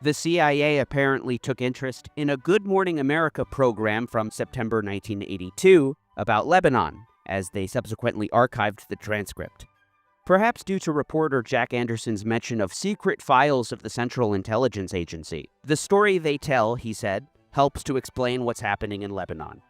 The CIA apparently took interest in a Good Morning America program from September 1982 about Lebanon, as they subsequently archived the transcript. Perhaps due to reporter Jack Anderson's mention of secret files of the Central Intelligence Agency. The story they tell, he said, helps to explain what's happening in Lebanon.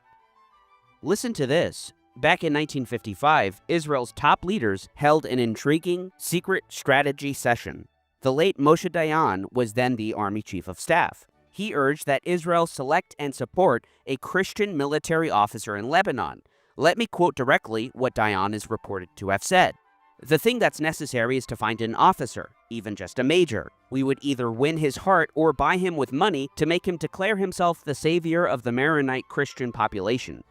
Listen to this. Back in 1955, Israel's top leaders held an intriguing, secret strategy session. The late Moshe Dayan was then the Army Chief of Staff. He urged that Israel select and support a Christian military officer in Lebanon. Let me quote directly what Dayan is reported to have said. "The thing that's necessary is to find an officer, even just a major. We would either win his heart or buy him with money to make him declare himself the savior of the Maronite Christian population."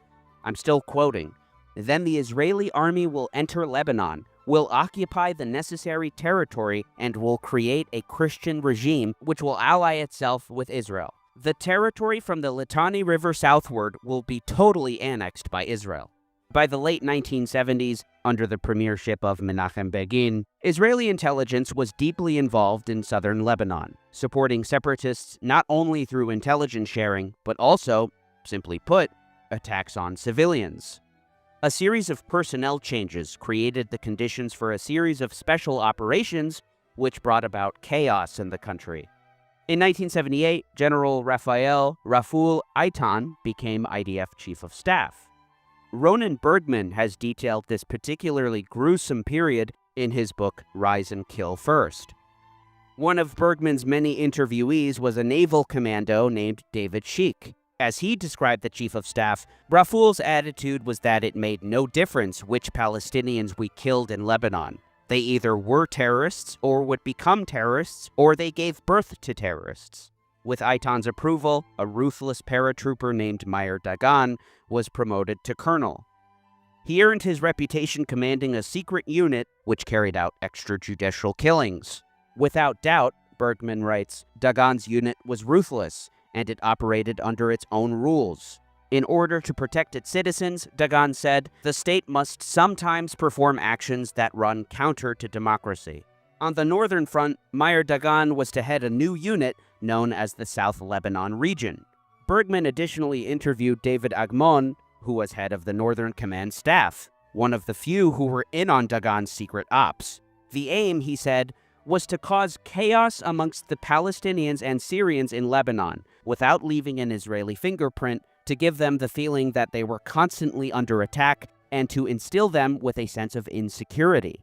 I'm still quoting. "Then the Israeli army will enter Lebanon, will occupy the necessary territory, and will create a Christian regime which will ally itself with Israel. The territory from the Litani River southward will be totally annexed by Israel." By the late 1970s, under the premiership of Menachem Begin, Israeli intelligence was deeply involved in southern Lebanon, supporting separatists not only through intelligence sharing, but also, simply put, attacks on civilians. A series of personnel changes created the conditions for a series of special operations which brought about chaos in the country. In 1978, General Raful Eitan became IDF Chief of Staff. Ronan Bergman has detailed this particularly gruesome period in his book Rise and Kill First. One of Bergman's many interviewees was a naval commando named David Sheik. As he described the Chief of Staff, Raful's attitude was that it made no difference which Palestinians we killed in Lebanon. They either were terrorists or would become terrorists, or they gave birth to terrorists. With Eitan's approval, a ruthless paratrooper named Meir Dagan was promoted to colonel. He earned his reputation commanding a secret unit which carried out extrajudicial killings. Without doubt, Bergman writes, Dagan's unit was ruthless, and it operated under its own rules. In order to protect its citizens, Dagan said, the state must sometimes perform actions that run counter to democracy. On the northern front, Meir Dagan was to head a new unit known as the South Lebanon region. Bergman additionally interviewed David Agmon, who was head of the Northern Command Staff, one of the few who were in on Dagan's secret ops. The aim, he said, was to cause chaos amongst the Palestinians and Syrians in Lebanon, without leaving an Israeli fingerprint, to give them the feeling that they were constantly under attack and to instill them with a sense of insecurity.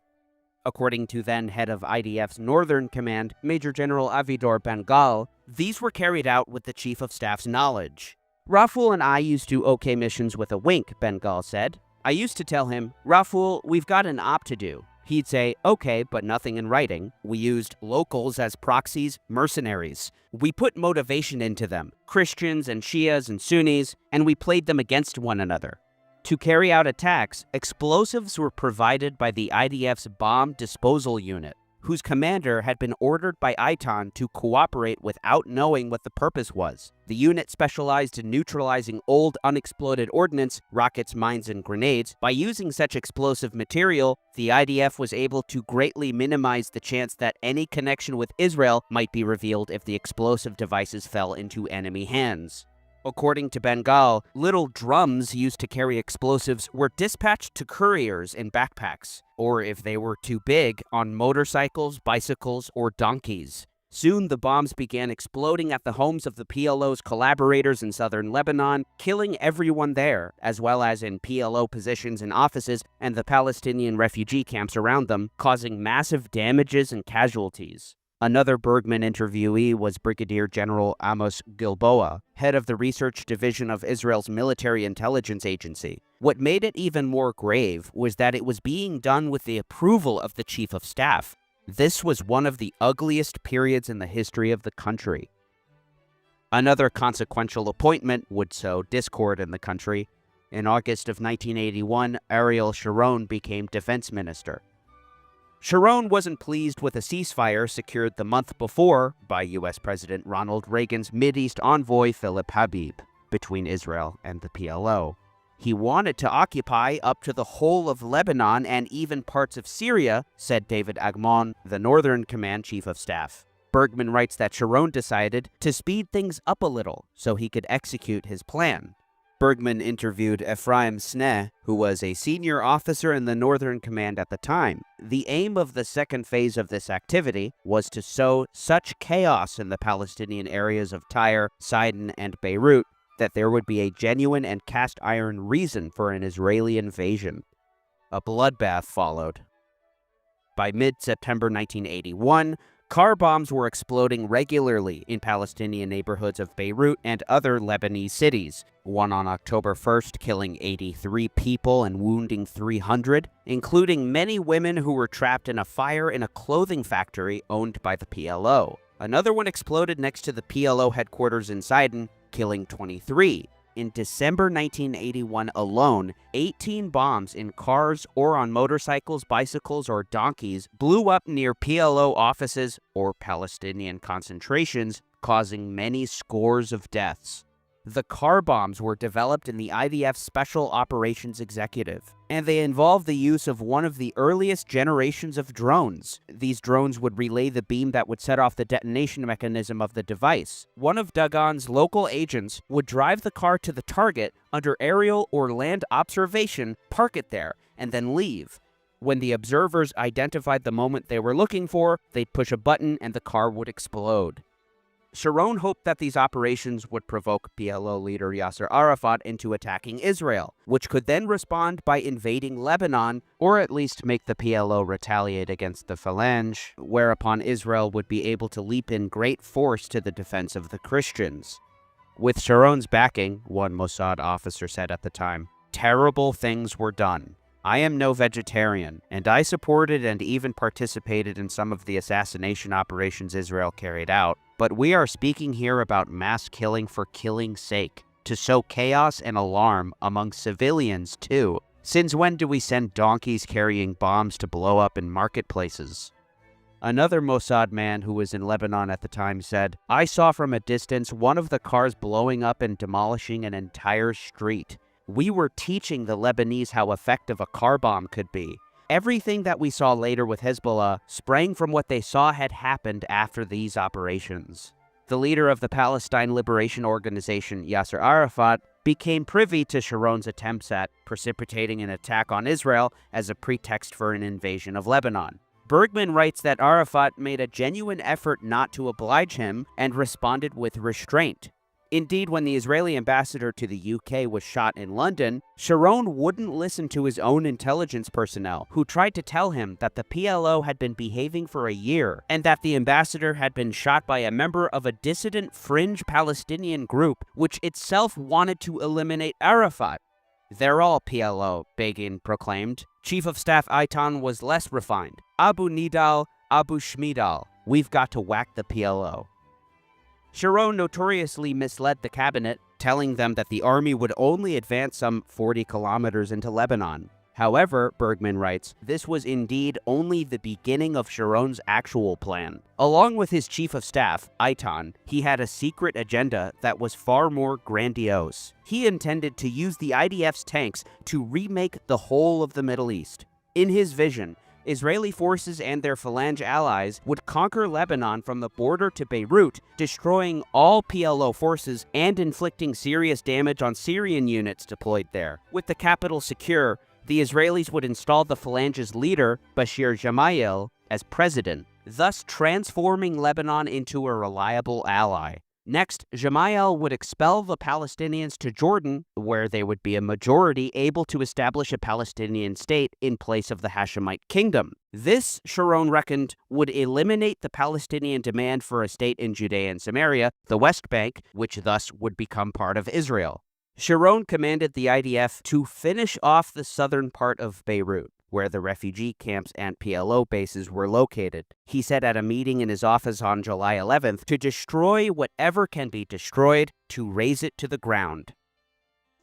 According to then head of IDF's Northern Command, Major General Avidor Ben-Gal, these were carried out with the Chief of Staff's knowledge. Raful and I used to OK missions with a wink, Ben-Gal said. I used to tell him, Raful, we've got an op to do. He'd say, okay, but nothing in writing. We used locals as proxies, mercenaries. We put motivation into them, Christians and Shias and Sunnis, and we played them against one another. To carry out attacks, explosives were provided by the IDF's bomb disposal unit, whose commander had been ordered by Eitan to cooperate without knowing what the purpose was. The unit specialized in neutralizing old unexploded ordnance, rockets, mines, and grenades. By using such explosive material, the IDF was able to greatly minimize the chance that any connection with Israel might be revealed if the explosive devices fell into enemy hands. According to Ben-Gal, little drums used to carry explosives were dispatched to couriers in backpacks, or if they were too big, on motorcycles, bicycles, or donkeys. Soon the bombs began exploding at the homes of the PLO's collaborators in southern Lebanon, killing everyone there, as well as in PLO positions and offices and the Palestinian refugee camps around them, causing massive damages and casualties. Another Bergman interviewee was Brigadier General Amos Gilboa, head of the research division of Israel's military intelligence agency. What made it even more grave was that it was being done with the approval of the Chief of Staff. This was one of the ugliest periods in the history of the country. Another consequential appointment would sow discord in the country. In August of 1981, Ariel Sharon became defense minister. Sharon wasn't pleased with a ceasefire secured the month before by U.S. President Ronald Reagan's Mideast envoy Philip Habib between Israel and the PLO. He wanted to occupy up to the whole of Lebanon and even parts of Syria, said David Agmon, the Northern Command Chief of Staff. Bergman writes that Sharon decided to speed things up a little so he could execute his plan. Bergman interviewed Ephraim Sneh, who was a senior officer in the Northern Command at the time. The aim of the second phase of this activity was to sow such chaos in the Palestinian areas of Tyre, Sidon, and Beirut that there would be a genuine and cast-iron reason for an Israeli invasion. A bloodbath followed. By mid-September 1981, car bombs were exploding regularly in Palestinian neighborhoods of Beirut and other Lebanese cities. One on October 1st, killing 83 people and wounding 300, including many women who were trapped in a fire in a clothing factory owned by the PLO. Another one exploded next to the PLO headquarters in Sidon, killing 23. In December 1981 alone, 18 bombs in cars or on motorcycles, bicycles, or donkeys blew up near PLO offices or Palestinian concentrations, causing many scores of deaths. The car bombs were developed in the IDF Special Operations Executive, and they involved the use of one of the earliest generations of drones. These drones would relay the beam that would set off the detonation mechanism of the device. One of Dagon's local agents would drive the car to the target under aerial or land observation, park it there, and then leave. When the observers identified the moment they were looking for, they'd push a button and the car would explode. Sharon hoped that these operations would provoke PLO leader Yasser Arafat into attacking Israel, which could then respond by invading Lebanon, or at least make the PLO retaliate against the Phalange, whereupon Israel would be able to leap in great force to the defense of the Christians. With Sharon's backing, one Mossad officer said at the time, "Terrible things were done. I am no vegetarian, and I supported and even participated in some of the assassination operations Israel carried out, but we are speaking here about mass killing for killing's sake, to sow chaos and alarm among civilians too. Since when do we send donkeys carrying bombs to blow up in marketplaces?" Another Mossad man who was in Lebanon at the time said, "I saw from a distance one of the cars blowing up and demolishing an entire street. We were teaching the Lebanese how effective a car bomb could be. Everything that we saw later with Hezbollah sprang from what they saw had happened after these operations." The leader of the Palestine Liberation Organization, Yasser Arafat, became privy to Sharon's attempts at precipitating an attack on Israel as a pretext for an invasion of Lebanon. Bergman writes that Arafat made a genuine effort not to oblige him and responded with restraint. Indeed, when the Israeli ambassador to the UK was shot in London, Sharon wouldn't listen to his own intelligence personnel, who tried to tell him that the PLO had been behaving for a year, and that the ambassador had been shot by a member of a dissident fringe Palestinian group, which itself wanted to eliminate Arafat. "They're all PLO," Begin proclaimed. Chief of Staff Eitan was less refined. "Abu Nidal, Abu Shmidal. We've got to whack the PLO." Sharon notoriously misled the cabinet, telling them that the army would only advance some 40 kilometers into Lebanon. However, Bergman writes, this was indeed only the beginning of Sharon's actual plan. Along with his chief of staff, Eitan, he had a secret agenda that was far more grandiose. He intended to use the IDF's tanks to remake the whole of the Middle East. In his vision, Israeli forces and their Phalange allies would conquer Lebanon from the border to Beirut, destroying all PLO forces and inflicting serious damage on Syrian units deployed there. With the capital secure, the Israelis would install the Phalange's leader, Bashir Gemayel, as president, thus transforming Lebanon into a reliable ally. Next, Gemayel would expel the Palestinians to Jordan, where they would be a majority able to establish a Palestinian state in place of the Hashemite kingdom. This, Sharon reckoned, would eliminate the Palestinian demand for a state in Judea and Samaria, the West Bank, which thus would become part of Israel. Sharon commanded the IDF to finish off the southern part of Beirut, where the refugee camps and PLO bases were located. He said at a meeting in his office on July 11th to destroy whatever can be destroyed, to raze it to the ground.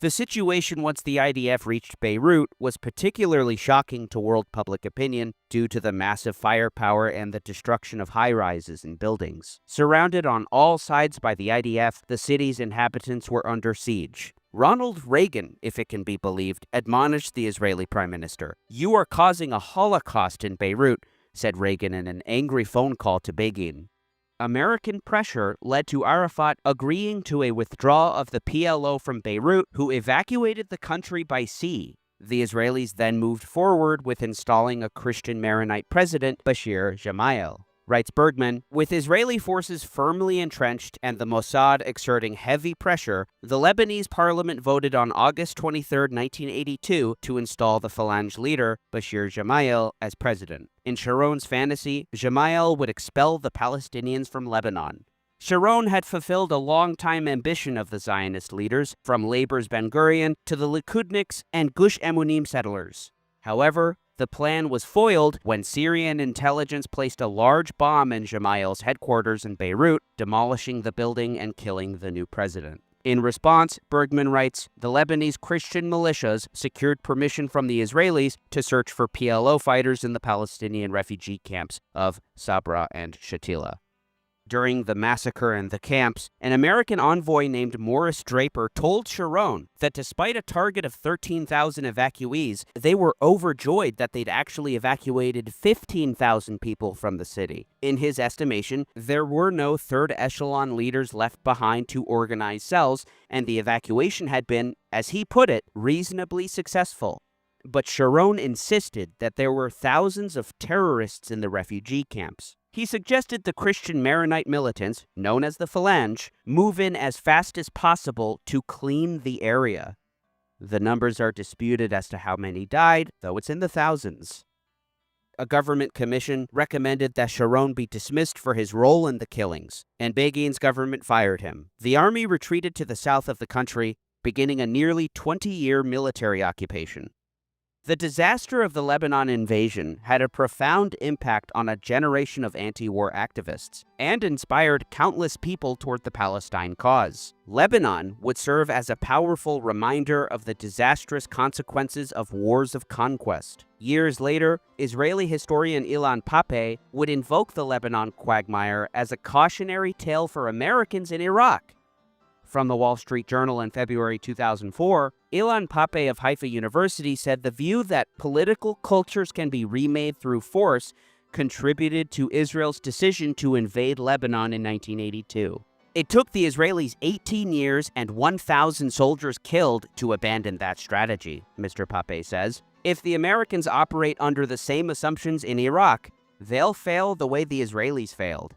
The situation once the IDF reached Beirut was particularly shocking to world public opinion due to the massive firepower and the destruction of high-rises and buildings. Surrounded on all sides by the IDF, the city's inhabitants were under siege. Ronald Reagan, if it can be believed, admonished the Israeli prime minister. "You are causing a holocaust in Beirut," said Reagan in an angry phone call to Begin. American pressure led to Arafat agreeing to a withdrawal of the PLO from Beirut, who evacuated the country by sea. The Israelis then moved forward with installing a Christian Maronite president, Bashir Gemayel. Writes Bergman, with Israeli forces firmly entrenched and the Mossad exerting heavy pressure, the Lebanese parliament voted on August 23, 1982, to install the Falange leader, Bashir Gemayel, as president. In Sharon's fantasy, Gemayel would expel the Palestinians from Lebanon. Sharon had fulfilled a long-time ambition of the Zionist leaders, from Labor's Ben-Gurion to the Likudniks and Gush Emunim settlers. However, the plan was foiled when Syrian intelligence placed a large bomb in Gemayel's headquarters in Beirut, demolishing the building and killing the new president. In response, Bergman writes, the Lebanese Christian militias secured permission from the Israelis to search for PLO fighters in the Palestinian refugee camps of Sabra and Shatila. During the massacre in the camps, an American envoy named Morris Draper told Sharon that despite a target of 13,000 evacuees, they were overjoyed that they'd actually evacuated 15,000 people from the city. In his estimation, there were no third echelon leaders left behind to organize cells, and the evacuation had been, as he put it, reasonably successful. But Sharon insisted that there were thousands of terrorists in the refugee camps. He suggested the Christian Maronite militants, known as the Falange, move in as fast as possible to clean the area. The numbers are disputed as to how many died, though it's in the thousands. A government commission recommended that Sharon be dismissed for his role in the killings, and Begin's government fired him. The army retreated to the south of the country, beginning a nearly 20-year military occupation. The disaster of the Lebanon invasion had a profound impact on a generation of anti-war activists and inspired countless people toward the Palestine cause. Lebanon would serve as a powerful reminder of the disastrous consequences of wars of conquest. Years later, Israeli historian Ilan Pappé would invoke the Lebanon quagmire as a cautionary tale for Americans in Iraq. From the Wall Street Journal in February 2004, Ilan Pappé of Haifa University said the view that political cultures can be remade through force contributed to Israel's decision to invade Lebanon in 1982. It took the Israelis 18 years and 1,000 soldiers killed to abandon that strategy, Mr. Pappé says. If the Americans operate under the same assumptions in Iraq, they'll fail the way the Israelis failed.